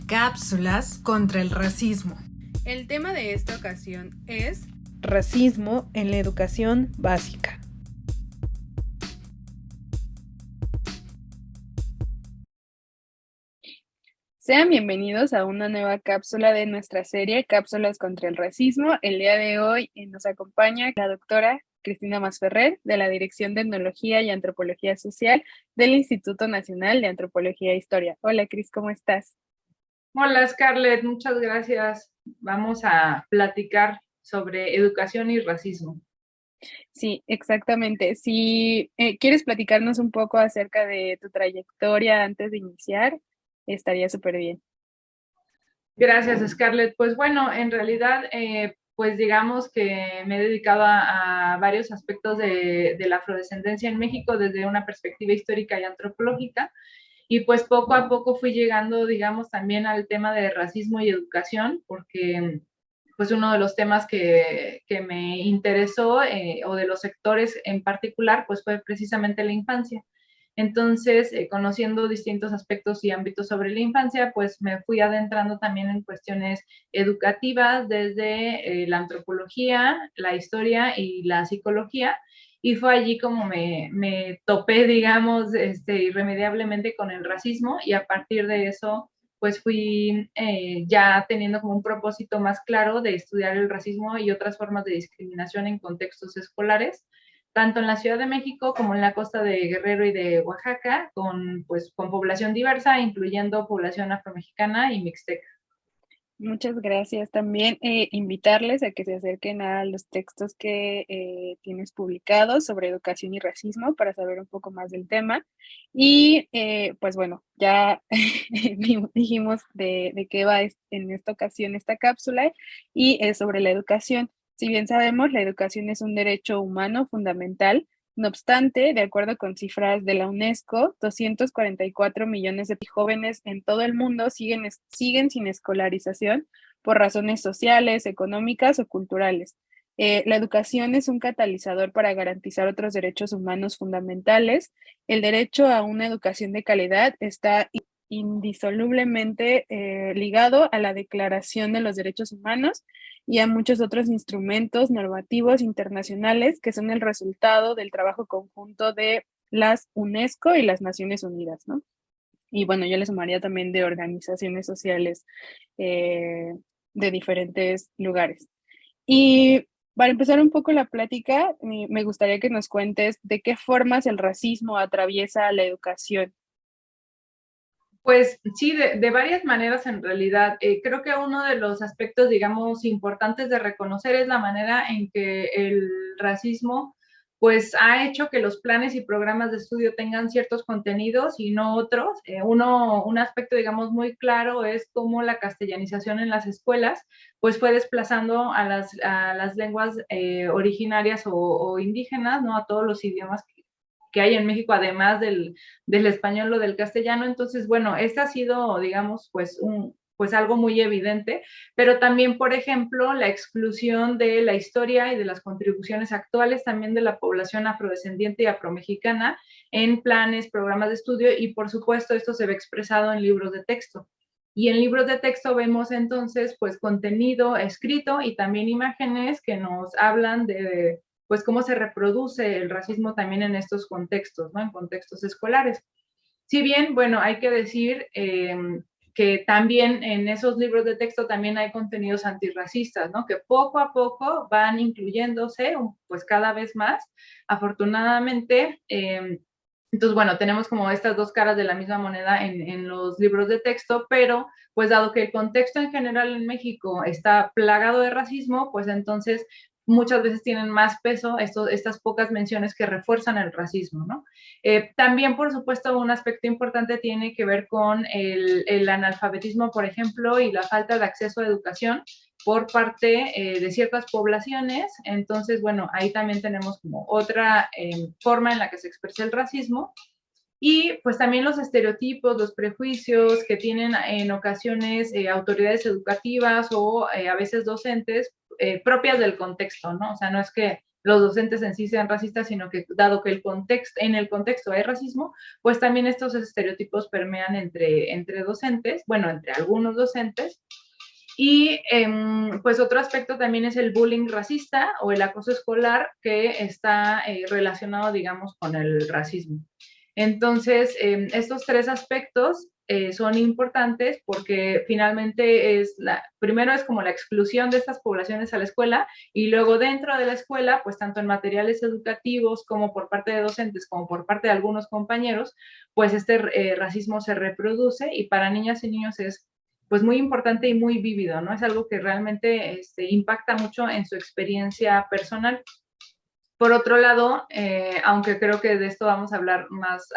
Cápsulas contra el racismo. El tema de esta ocasión es racismo en la educación básica. Sean bienvenidos a una nueva cápsula de nuestra serie Cápsulas contra el racismo. El día de hoy nos acompaña la doctora Cristina Masferrer, de la Dirección de Etnología y Antropología Social del Instituto Nacional de Antropología e Historia. Hola, Cris, ¿cómo estás? Hola, Scarlett, muchas gracias. Vamos a platicar sobre educación y racismo. Sí, exactamente. Si quieres platicarnos un poco acerca de tu trayectoria antes de iniciar, estaría súper bien. Gracias, Scarlett. Pues bueno, en realidad, pues digamos que me he dedicado a varios aspectos de la afrodescendencia en México desde una perspectiva histórica y antropológica. Y pues poco a poco fui llegando, digamos, también al tema de racismo y educación, porque pues uno de los temas que me interesó, o de los sectores en particular, pues fue precisamente la infancia. Entonces, conociendo distintos aspectos y ámbitos sobre la infancia, pues me fui adentrando también en cuestiones educativas desde la antropología, la historia y la psicología. Y fue allí como me topé, digamos, irremediablemente con el racismo, y a partir de eso pues fui ya teniendo como un propósito más claro de estudiar el racismo y otras formas de discriminación en contextos escolares, tanto en la Ciudad de México como en la costa de Guerrero y de Oaxaca, pues, con población diversa, incluyendo población afromexicana y mixteca. Muchas gracias. También invitarles a que se acerquen a los textos que tienes publicados sobre educación y racismo para saber un poco más del tema. Y pues bueno, ya dijimos de qué va en esta ocasión esta cápsula, y es sobre la educación. Si bien sabemos, la educación es un derecho humano fundamental. No obstante, de acuerdo con cifras de la UNESCO, 244 millones de jóvenes en todo el mundo siguen sin escolarización por razones sociales, económicas o culturales. La educación es un catalizador para garantizar otros derechos humanos fundamentales. El derecho a una educación de calidad está indisolublemente ligado a la Declaración de los Derechos Humanos y a muchos otros instrumentos normativos internacionales que son el resultado del trabajo conjunto de las UNESCO y las Naciones Unidas, ¿no? Y bueno, yo le sumaría también de organizaciones sociales de diferentes lugares. Y para empezar un poco la plática, me gustaría que nos cuentes de qué formas el racismo atraviesa la educación. Pues sí, de varias maneras en realidad. Creo que uno de los aspectos, digamos, importantes de reconocer es la manera en que el racismo pues ha hecho que los planes y programas de estudio tengan ciertos contenidos y no otros. Un aspecto, digamos, muy claro es cómo la castellanización en las escuelas pues fue desplazando a las lenguas originarias o indígenas, ¿no? A todos los idiomas que hay en México, además del español o del castellano. Entonces, bueno, este ha sido, digamos, pues algo muy evidente, pero también, por ejemplo, la exclusión de la historia y de las contribuciones actuales también de la población afrodescendiente y afromexicana en planes, programas de estudio, y por supuesto esto se ve expresado en libros de texto. Y en libros de texto vemos entonces pues contenido escrito y también imágenes que nos hablan de pues cómo se reproduce el racismo también en estos contextos, ¿no? En contextos escolares. Si bien, bueno, hay que decir que también en esos libros de texto también hay contenidos antirracistas, ¿no? Que poco a poco van incluyéndose, pues cada vez más, afortunadamente. Entonces, bueno, tenemos como estas dos caras de la misma moneda en los libros de texto, pero pues dado que el contexto en general en México está plagado de racismo, pues entonces muchas veces tienen más peso estas pocas menciones que refuerzan el racismo, ¿no? También, por supuesto, un aspecto importante tiene que ver con el analfabetismo, por ejemplo, y la falta de acceso a educación por parte de ciertas poblaciones. Entonces, bueno, ahí también tenemos como otra forma en la que se expresa el racismo. Y pues también los estereotipos, los prejuicios que tienen en ocasiones autoridades educativas o a veces docentes propias del contexto, ¿no? O sea, no es que los docentes en sí sean racistas, sino que dado que en el contexto hay racismo, pues también estos estereotipos permean entre docentes, bueno, entre algunos docentes. Y pues otro aspecto también es el bullying racista o el acoso escolar que está relacionado, digamos, con el racismo. Entonces, estos tres aspectos son importantes porque finalmente primero es como la exclusión de estas poblaciones a la escuela y luego dentro de la escuela, pues tanto en materiales educativos como por parte de docentes como por parte de algunos compañeros, pues este racismo se reproduce y para niñas y niños es pues muy importante y muy vívido, ¿no? Es algo que realmente impacta mucho en su experiencia personal. Por otro lado, aunque creo que de esto vamos a hablar más,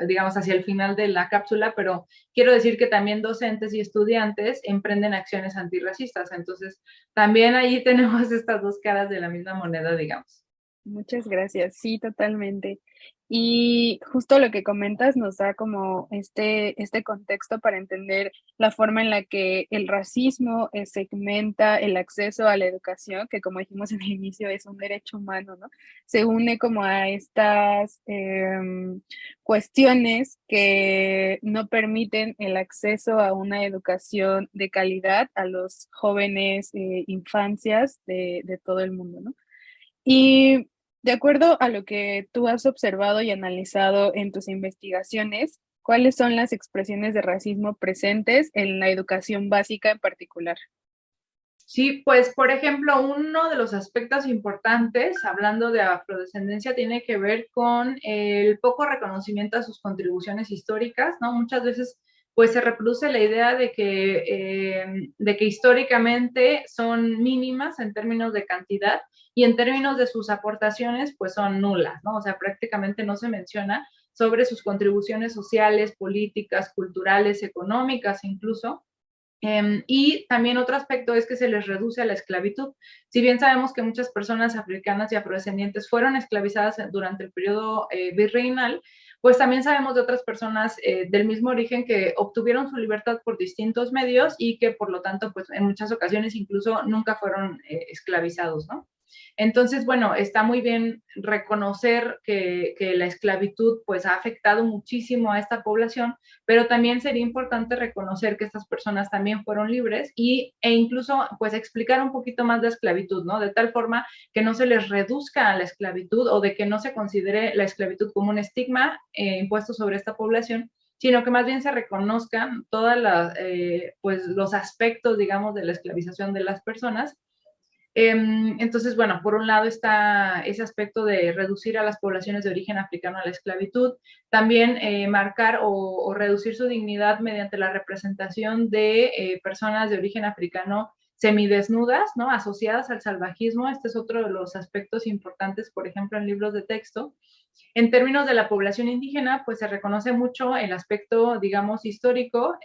digamos, hacia el final de la cápsula, pero quiero decir que también docentes y estudiantes emprenden acciones antirracistas. Entonces, también ahí tenemos estas dos caras de la misma moneda, digamos. Muchas gracias, sí, totalmente. Y justo lo que comentas nos da como este contexto para entender la forma en la que el racismo segmenta el acceso a la educación, que como dijimos en el inicio es un derecho humano, ¿no? Se une como a estas cuestiones que no permiten el acceso a una educación de calidad a los jóvenes infancias de todo el mundo, ¿no? Y de acuerdo a lo que tú has observado y analizado en tus investigaciones, ¿cuáles son las expresiones de racismo presentes en la educación básica en particular? Sí, pues por ejemplo, uno de los aspectos importantes, hablando de afrodescendencia, tiene que ver con el poco reconocimiento a sus contribuciones históricas, ¿no? Muchas veces pues se reproduce la idea de que históricamente son mínimas en términos de cantidad y en términos de sus aportaciones pues son nulas, ¿no? O sea, prácticamente no se menciona sobre sus contribuciones sociales, políticas, culturales, económicas incluso. Y también otro aspecto es que se les reduce a la esclavitud. Si bien sabemos que muchas personas africanas y afrodescendientes fueron esclavizadas durante el periodo virreinal, pues también sabemos de otras personas del mismo origen que obtuvieron su libertad por distintos medios y que por lo tanto, pues en muchas ocasiones incluso nunca fueron esclavizados, ¿no? Entonces, bueno, está muy bien reconocer que la esclavitud pues ha afectado muchísimo a esta población, pero también sería importante reconocer que estas personas también fueron libres e incluso pues explicar un poquito más de esclavitud, ¿no? De tal forma que no se les reduzca a la esclavitud o de que no se considere la esclavitud como un estigma impuesto sobre esta población, sino que más bien se reconozcan todos pues, los aspectos, digamos, de la esclavización de las personas. Entonces, bueno, por un lado está ese aspecto de reducir a las poblaciones de origen africano a la esclavitud, también marcar o reducir su dignidad mediante la representación de personas de origen africano semidesnudas, ¿no? Asociadas al salvajismo. Este es otro de los aspectos importantes, por ejemplo, en libros de texto. En términos de la población indígena, pues se reconoce mucho el aspecto, digamos, histórico,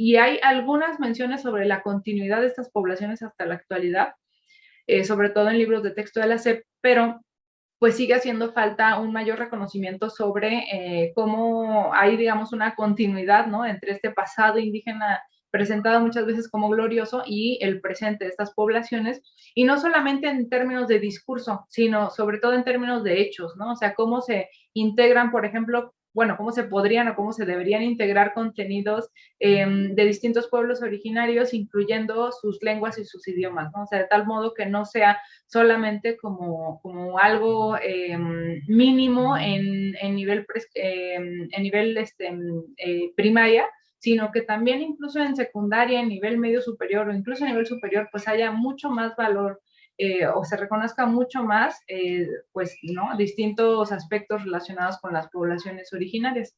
y hay algunas menciones sobre la continuidad de estas poblaciones hasta la actualidad, sobre todo en libros de texto de la SEP, pero pues sigue haciendo falta un mayor reconocimiento sobre cómo hay, digamos, una continuidad, ¿no? Entre este pasado indígena presentado muchas veces como glorioso y el presente de estas poblaciones, y no solamente en términos de discurso, sino sobre todo en términos de hechos, ¿no? O sea, cómo se integran, por ejemplo, bueno, cómo se podrían o cómo se deberían integrar contenidos de distintos pueblos originarios, incluyendo sus lenguas y sus idiomas, ¿no? O sea, de tal modo que no sea solamente como algo mínimo en nivel primaria, sino que también incluso en secundaria, en nivel medio superior o incluso en nivel superior, pues haya mucho más valor o se reconozca mucho más, pues, ¿no? Distintos aspectos relacionados con las poblaciones originarias.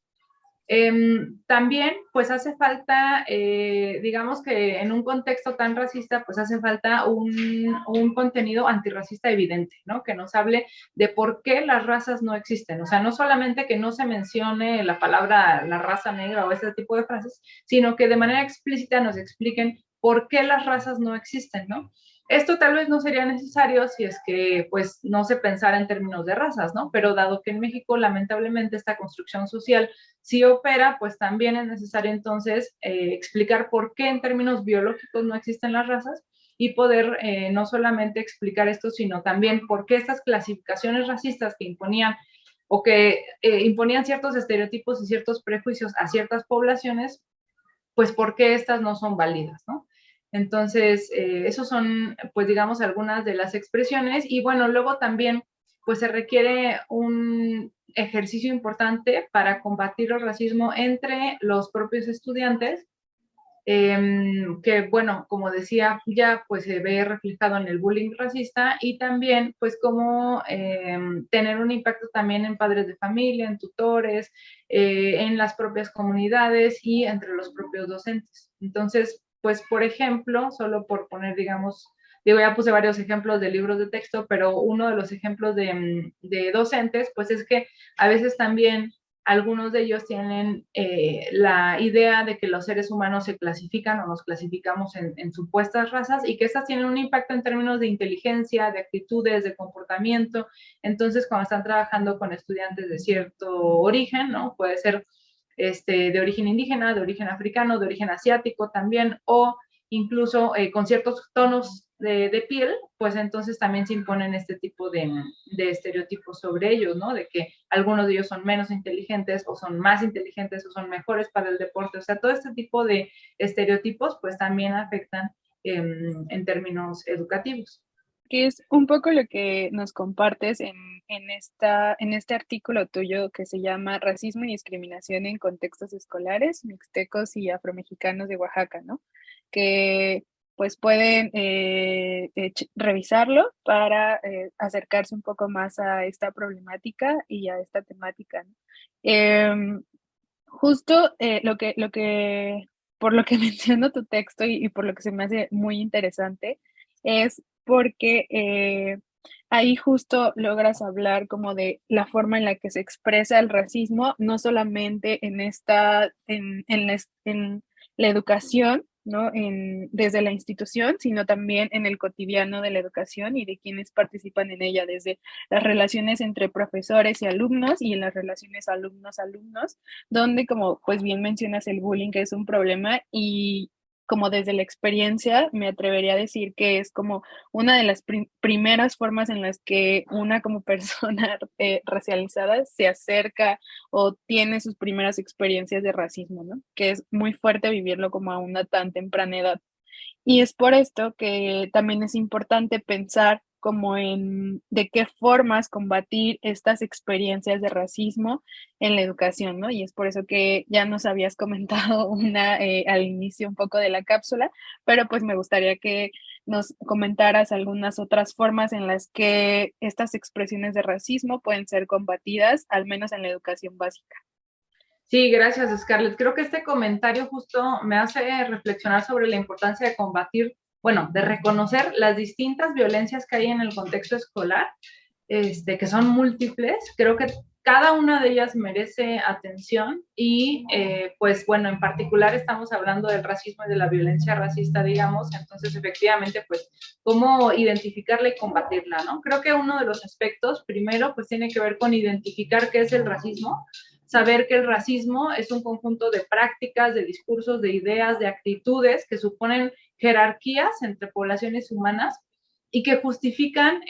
También, pues hace falta, digamos que en un contexto tan racista, pues hace falta un contenido antirracista evidente, ¿no? Que nos hable de por qué las razas no existen. O sea, no solamente que no se mencione la palabra la raza negra o ese tipo de frases, sino que de manera explícita nos expliquen por qué las razas no existen, ¿no? Esto tal vez no sería necesario si es que pues no se pensara en términos de razas, ¿no? Pero dado que en México lamentablemente esta construcción social sí opera, pues también es necesario entonces explicar por qué en términos biológicos no existen las razas y poder no solamente explicar esto, sino también por qué estas clasificaciones racistas que imponían o que imponían ciertos estereotipos y ciertos prejuicios a ciertas poblaciones, pues por qué estas no son válidas, ¿no? Entonces, esos son, pues digamos, algunas de las expresiones. Y bueno, luego también, pues se requiere un ejercicio importante para combatir el racismo entre los propios estudiantes, que bueno, como decía, ya pues se ve reflejado en el bullying racista y también pues como tener un impacto también en padres de familia, en tutores, en las propias comunidades y entre los propios docentes. Entonces, pues por ejemplo, solo por poner, digamos, digo, ya puse varios ejemplos de libros de texto, pero uno de los ejemplos de docentes, pues es que a veces también algunos de ellos tienen la idea de que los seres humanos se clasifican o nos clasificamos en supuestas razas y que estas tienen un impacto en términos de inteligencia, de actitudes, de comportamiento. Entonces, cuando están trabajando con estudiantes de cierto origen, ¿no? Puede ser de origen indígena, de origen africano, de origen asiático también, o incluso con ciertos tonos de piel, pues entonces también se imponen este tipo de estereotipos sobre ellos, ¿no? De que algunos de ellos son menos inteligentes o son más inteligentes o son mejores para el deporte. O sea, todo este tipo de estereotipos pues también afectan en términos educativos. Que es un poco lo que nos compartes en este artículo tuyo que se llama Racismo y discriminación en contextos escolares, mixtecos y afromexicanos de Oaxaca, ¿no? Que pues pueden revisarlo para acercarse un poco más a esta problemática y a esta temática, ¿no? Justo por lo que menciono tu texto y por lo que se me hace muy interesante, es porque ahí justo logras hablar como de la forma en la que se expresa el racismo, no solamente en la educación, ¿no? Desde la institución, sino también en el cotidiano de la educación y de quienes participan en ella, desde las relaciones entre profesores y alumnos y en las relaciones alumnos-alumnos, donde como pues bien mencionas el bullying, que es un problema y como desde la experiencia me atrevería a decir que es como una de las primeras formas en las que una como persona racializada se acerca o tiene sus primeras experiencias de racismo, ¿no? Que es muy fuerte vivirlo como a una tan temprana edad. Y es por esto que también es importante pensar como en de qué formas combatir estas experiencias de racismo en la educación, ¿no? Y es por eso que ya nos habías comentado al inicio un poco de la cápsula, pero pues me gustaría que nos comentaras algunas otras formas en las que estas expresiones de racismo pueden ser combatidas, al menos en la educación básica. Sí, gracias, Scarlett. Creo que este comentario justo me hace reflexionar sobre la importancia de combatir, bueno, de reconocer las distintas violencias que hay en el contexto escolar, que son múltiples. Creo que cada una de ellas merece atención y, pues, bueno, en particular estamos hablando del racismo y de la violencia racista, digamos, entonces, efectivamente, pues, cómo identificarla y combatirla, ¿no? Creo que uno de los aspectos, primero, pues, tiene que ver con identificar qué es el racismo, saber que el racismo es un conjunto de prácticas, de discursos, de ideas, de actitudes que suponen jerarquías entre poblaciones humanas y que justifican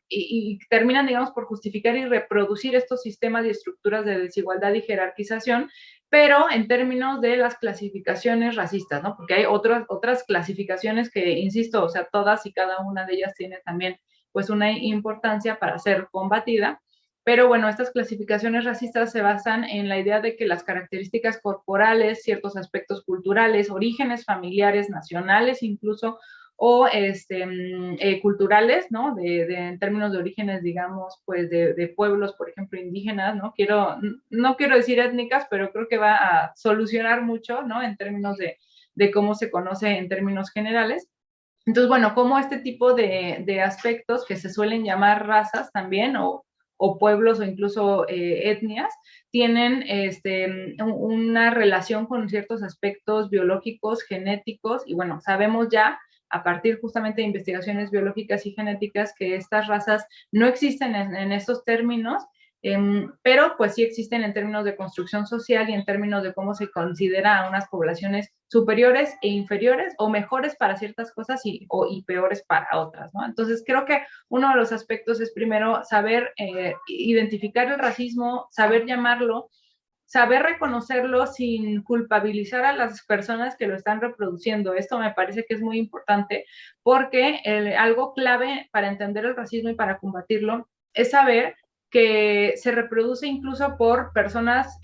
y terminan, digamos, por justificar y reproducir estos sistemas y estructuras de desigualdad y jerarquización, pero en términos de las clasificaciones racistas, ¿no? Porque hay otras clasificaciones que, insisto, o sea, todas y cada una de ellas tiene también, pues, una importancia para ser combatida. Pero bueno, estas clasificaciones racistas se basan en la idea de que las características corporales, ciertos aspectos culturales, orígenes familiares, nacionales incluso, o culturales, ¿no? En términos de orígenes, digamos, pues de pueblos, por ejemplo, indígenas, ¿no? No quiero decir étnicas, pero creo que va a solucionar mucho, ¿no? En términos de cómo se conoce en términos generales. Entonces, bueno, como este tipo de aspectos que se suelen llamar razas también, o pueblos o incluso etnias, tienen una relación con ciertos aspectos biológicos, genéticos, y bueno, sabemos ya a partir justamente de investigaciones biológicas y genéticas que estas razas no existen en estos términos Pero pues sí existen en términos de construcción social y en términos de cómo se considera a unas poblaciones superiores e inferiores o mejores para ciertas cosas y peores para otras, ¿no? Entonces creo que uno de los aspectos es primero saber identificar el racismo, saber llamarlo, saber reconocerlo sin culpabilizar a las personas que lo están reproduciendo. Esto me parece que es muy importante porque algo clave para entender el racismo y para combatirlo es saber que se reproduce incluso por personas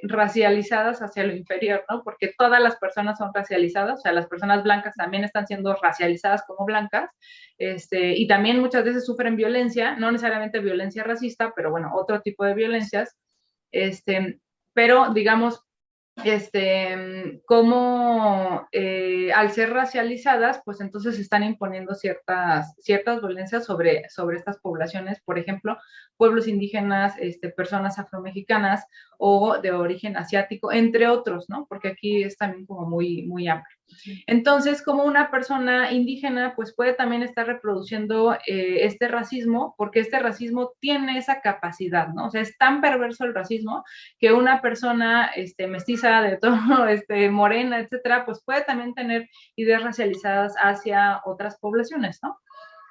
racializadas hacia lo inferior, ¿no? Porque todas las personas son racializadas, o sea, las personas blancas también están siendo racializadas como blancas, y también muchas veces sufren violencia, no necesariamente violencia racista, pero bueno, otro tipo de violencias, pero digamos, como al ser racializadas, pues entonces se están imponiendo ciertas violencias sobre estas poblaciones, por ejemplo, pueblos indígenas, personas afromexicanas o de origen asiático, entre otros, ¿no? Porque aquí es también como muy, muy amplio. Entonces, como una persona indígena, pues puede también estar reproduciendo este racismo, porque este racismo tiene esa capacidad, ¿no? O sea, es tan perverso el racismo que una persona mestiza de todo, morena, etcétera, pues puede también tener ideas racializadas hacia otras poblaciones, ¿no?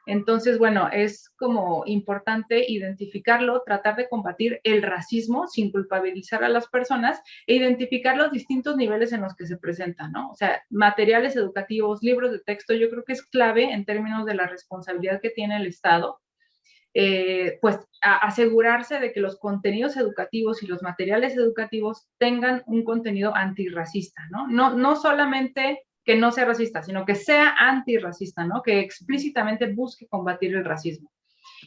Entonces, bueno, es como importante identificarlo, tratar de combatir el racismo sin culpabilizar a las personas e identificar los distintos niveles en los que se presentan, ¿no? O sea, materiales educativos, libros de texto, yo creo que es clave en términos de la responsabilidad que tiene el Estado, pues asegurarse de que los contenidos educativos y los materiales educativos tengan un contenido antirracista, ¿no? No solamente que no sea racista, sino que sea antirracista, ¿no? Que explícitamente busque combatir el racismo.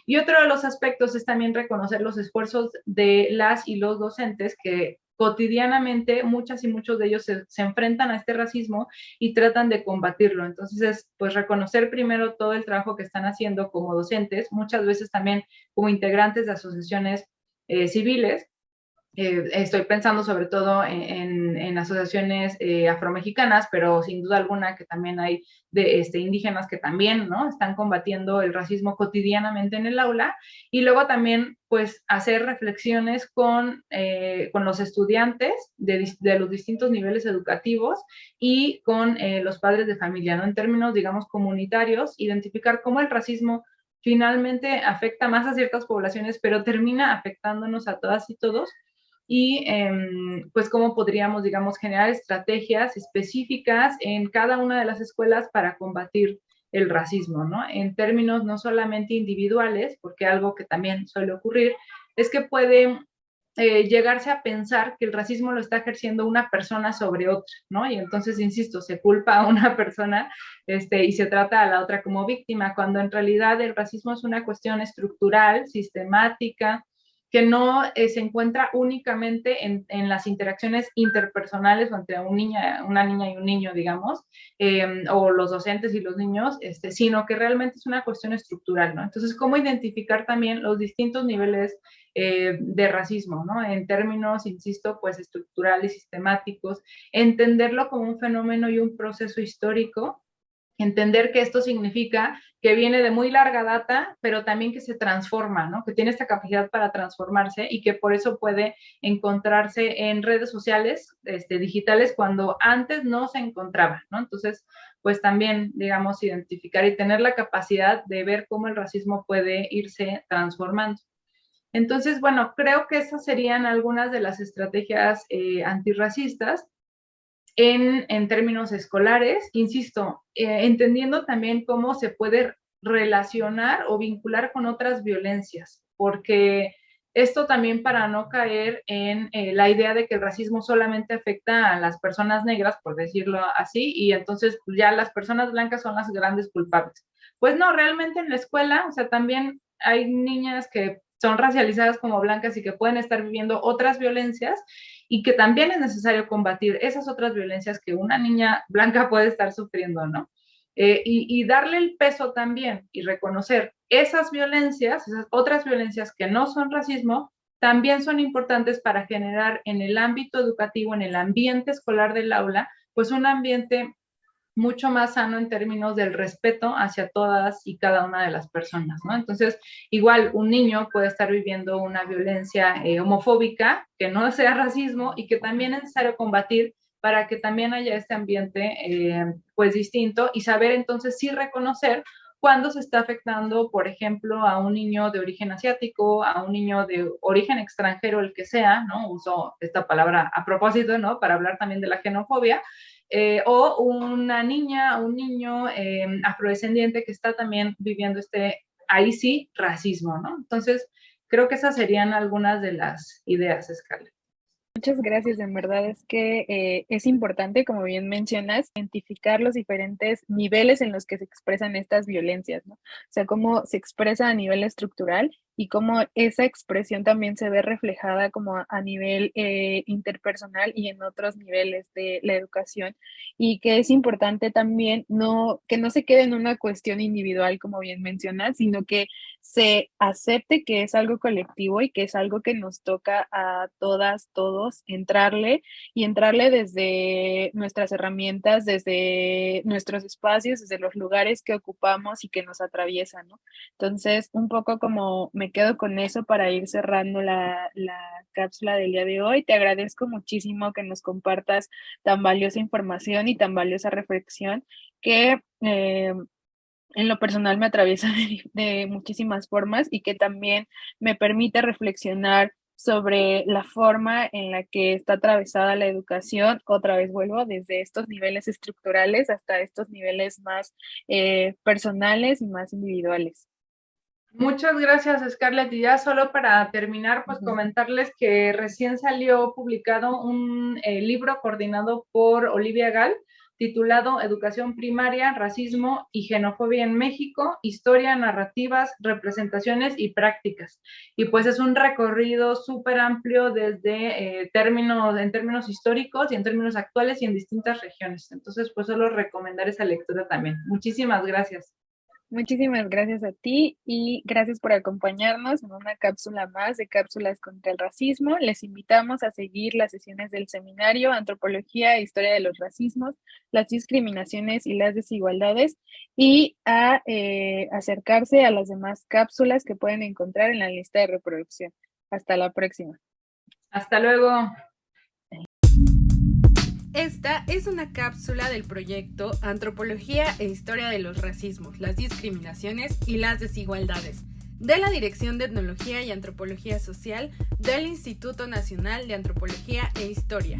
Y otro de los aspectos es también reconocer los esfuerzos de las y los docentes que cotidianamente muchas y muchos de ellos se enfrentan a este racismo y tratan de combatirlo. Entonces es pues reconocer primero todo el trabajo que están haciendo como docentes, muchas veces también como integrantes de asociaciones civiles. Estoy pensando sobre todo en asociaciones afromexicanas, pero sin duda alguna que también hay de indígenas que también, ¿no? Están combatiendo el racismo cotidianamente en el aula, y luego también pues hacer reflexiones con los estudiantes de los distintos niveles educativos y con los padres de familia, ¿no? En términos, digamos, comunitarios, identificar cómo el racismo finalmente afecta más a ciertas poblaciones, pero termina afectándonos a todas y todos, y pues cómo podríamos, digamos, generar estrategias específicas en cada una de las escuelas para combatir el racismo, ¿no? En términos no solamente individuales, porque algo que también suele ocurrir es que puede llegarse a pensar que el racismo lo está ejerciendo una persona sobre otra, ¿no? Y entonces, insisto, se culpa a una persona y se trata a la otra como víctima, cuando en realidad el racismo es una cuestión estructural, sistemática, que no se encuentra únicamente en las interacciones interpersonales o entre una niña y un niño, digamos, o los docentes y los niños, sino que realmente es una cuestión estructural, ¿no? Entonces, ¿cómo identificar también los distintos niveles de racismo, ¿no? En términos, insisto, pues estructurales, sistemáticos, entenderlo como un fenómeno y un proceso histórico, entender que esto significa que viene de muy larga data, pero también que se transforma, ¿no? Que tiene esta capacidad para transformarse y que por eso puede encontrarse en redes sociales digitales cuando antes no se encontraba, ¿no? Entonces, pues también, digamos, identificar y tener la capacidad de ver cómo el racismo puede irse transformando. Entonces, bueno, creo que esas serían algunas de las estrategias antirracistas en términos escolares, insisto, entendiendo también cómo se puede relacionar o vincular con otras violencias, porque esto también para no caer en la idea de que el racismo solamente afecta a las personas negras, por decirlo así, y entonces pues, ya las personas blancas son las grandes culpables. Pues no, realmente en la escuela, o sea, también hay niñas que son racializadas como blancas y que pueden estar viviendo otras violencias y que también es necesario combatir esas otras violencias que una niña blanca puede estar sufriendo, ¿no? Y darle el peso también y reconocer esas violencias, esas otras violencias que no son racismo, también son importantes para generar en el ámbito educativo, en el ambiente escolar del aula, pues un ambiente mucho más sano en términos del respeto hacia todas y cada una de las personas, ¿no? Entonces, igual un niño puede estar viviendo una violencia homofóbica, que no sea racismo y que también es necesario combatir para que también haya este ambiente pues distinto y saber entonces sí reconocer cuando se está afectando, por ejemplo, a un niño de origen asiático, a un niño de origen extranjero, el que sea, ¿no? Uso esta palabra a propósito, ¿no? Para hablar también de la xenofobia, o una niña, un niño afrodescendiente que está también viviendo ahí sí, racismo, ¿no? Entonces, creo que esas serían algunas de las ideas, Scarlett. Muchas gracias, en verdad es que es importante, como bien mencionas, identificar los diferentes niveles en los que se expresan estas violencias, ¿no? O sea, cómo se expresa a nivel estructural y cómo esa expresión también se ve reflejada como a nivel interpersonal y en otros niveles de la educación. Y que es importante también que no se quede en una cuestión individual, como bien mencionas, sino que se acepte que es algo colectivo y que es algo que nos toca a todas, todos, entrarle desde nuestras herramientas, desde nuestros espacios, desde los lugares que ocupamos y que nos atraviesan, ¿no? Entonces, un poco como me quedo con eso para ir cerrando la cápsula del día de hoy. Te agradezco muchísimo que nos compartas tan valiosa información y tan valiosa reflexión que en lo personal me atraviesa de muchísimas formas y que también me permite reflexionar sobre la forma en la que está atravesada la educación. Otra vez vuelvo desde estos niveles estructurales hasta estos niveles más personales y más individuales. Muchas gracias, Scarlett. Y ya solo para terminar, pues comentarles que recién salió publicado un libro coordinado por Olivia Gall, titulado Educación Primaria, Racismo y Xenofobia en México, Historia, Narrativas, Representaciones y Prácticas. Y pues es un recorrido súper amplio desde en términos históricos y en términos actuales y en distintas regiones. Entonces, pues solo recomendar esa lectura también. Muchísimas gracias. Muchísimas gracias a ti y gracias por acompañarnos en una cápsula más de Cápsulas contra el Racismo. Les invitamos a seguir las sesiones del seminario Antropología e Historia de los Racismos, las discriminaciones y las desigualdades y a acercarse a las demás cápsulas que pueden encontrar en la lista de reproducción. Hasta la próxima. Hasta luego. Esta es una cápsula del proyecto Antropología e Historia de los Racismos, las Discriminaciones y las Desigualdades, de la Dirección de Etnología y Antropología Social del Instituto Nacional de Antropología e Historia.